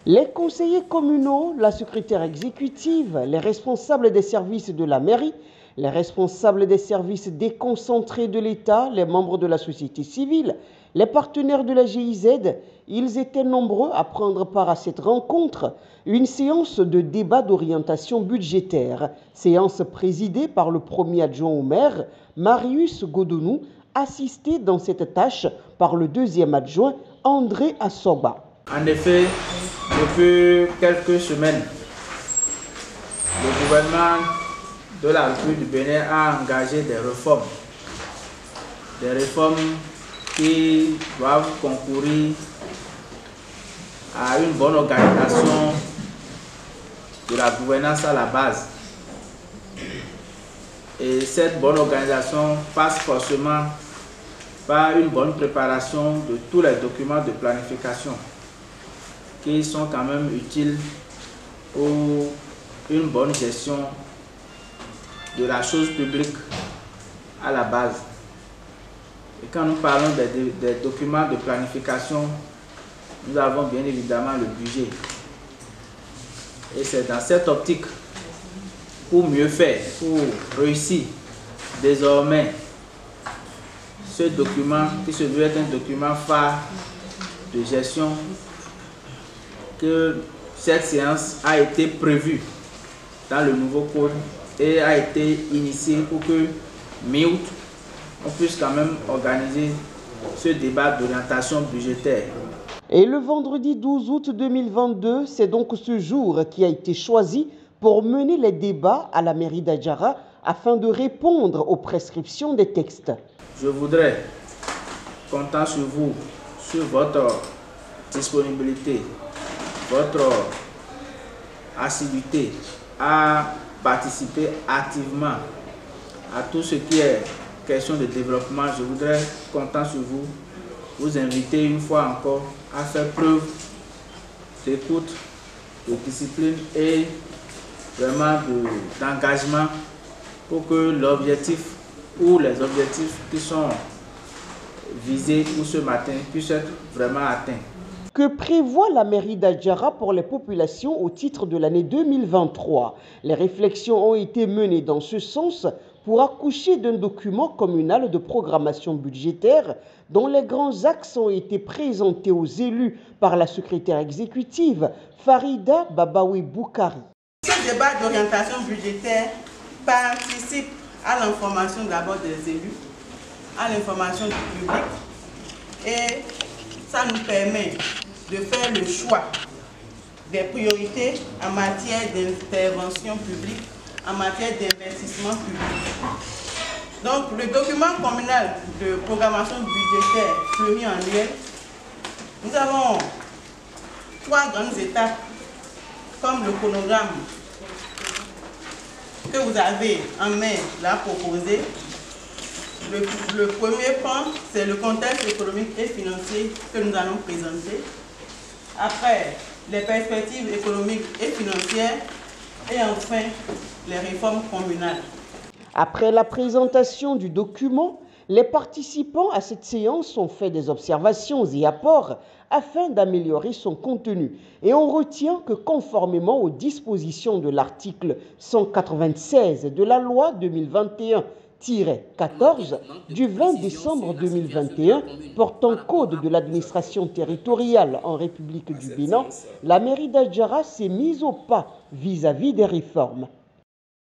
Les conseillers communaux, la secrétaire exécutive, les responsables des services de la mairie, les responsables des services déconcentrés de l'État, les membres de la société civile, les partenaires de la GIZ, ils étaient nombreux à prendre part à cette rencontre, une séance de débat d'orientation budgétaire, séance présidée par le premier adjoint au maire, Marius Godonou, assisté dans cette tâche par le deuxième adjoint, André Assoba. En effet, depuis quelques semaines, le gouvernement de la République du Bénin a engagé des réformes qui doivent concourir à une bonne organisation de la gouvernance à la base. Et cette bonne organisation passe forcément par une bonne préparation de tous les documents de planification qui sont quand même utiles pour une bonne gestion de la chose publique à la base. Et quand nous parlons des documents de planification, nous avons bien évidemment le budget. Et c'est dans cette optique, pour mieux faire, pour réussir désormais ce document qui se veut être un document phare de gestion, que cette séance a été prévue dans le nouveau code et a été initiée pour que mi-août, on puisse quand même organiser ce débat d'orientation budgétaire. Et le vendredi 12 août 2022, c'est donc ce jour qui a été choisi pour mener les débats à la mairie d'Adjara afin de répondre aux prescriptions des textes. Je voudrais compter sur vous, sur votre disponibilité, votre assiduité à participer activement à tout ce qui est question de développement. Je voudrais compter sur vous, vous inviter une fois encore à faire preuve d'écoute, de discipline et vraiment d'engagement pour que l'objectif ou les objectifs qui sont visés pour ce matin puissent être vraiment atteints. Que prévoit la mairie d'Adjara pour les populations au titre de l'année 2023? Les réflexions ont été menées dans ce sens pour accoucher d'un document communal de programmation budgétaire dont les grands axes ont été présentés aux élus par la secrétaire exécutive Farida Babaoui Boukari. Ce débat d'orientation budgétaire participe à l'information d'abord des élus, à l'information du public, et ça nous permet de faire le choix des priorités en matière d'intervention publique, en matière d'investissement public. Donc, le document communal de programmation budgétaire pluriannuel, nous avons 3 grandes étapes, comme le chronogramme que vous avez en main là proposé. Le premier point, c'est le contexte économique et financier que nous allons présenter. Après, les perspectives économiques et financières. Et enfin, les réformes communales. Après la présentation du document, les participants à cette séance ont fait des observations et apports afin d'améliorer son contenu. Et on retient que conformément aux dispositions de l'article 196 de la loi 2021-14 du 20 décembre 2021 portant code de l'administration territoriale en République du Bénin, la mairie d'Adjara s'est mise au pas vis-à-vis des réformes.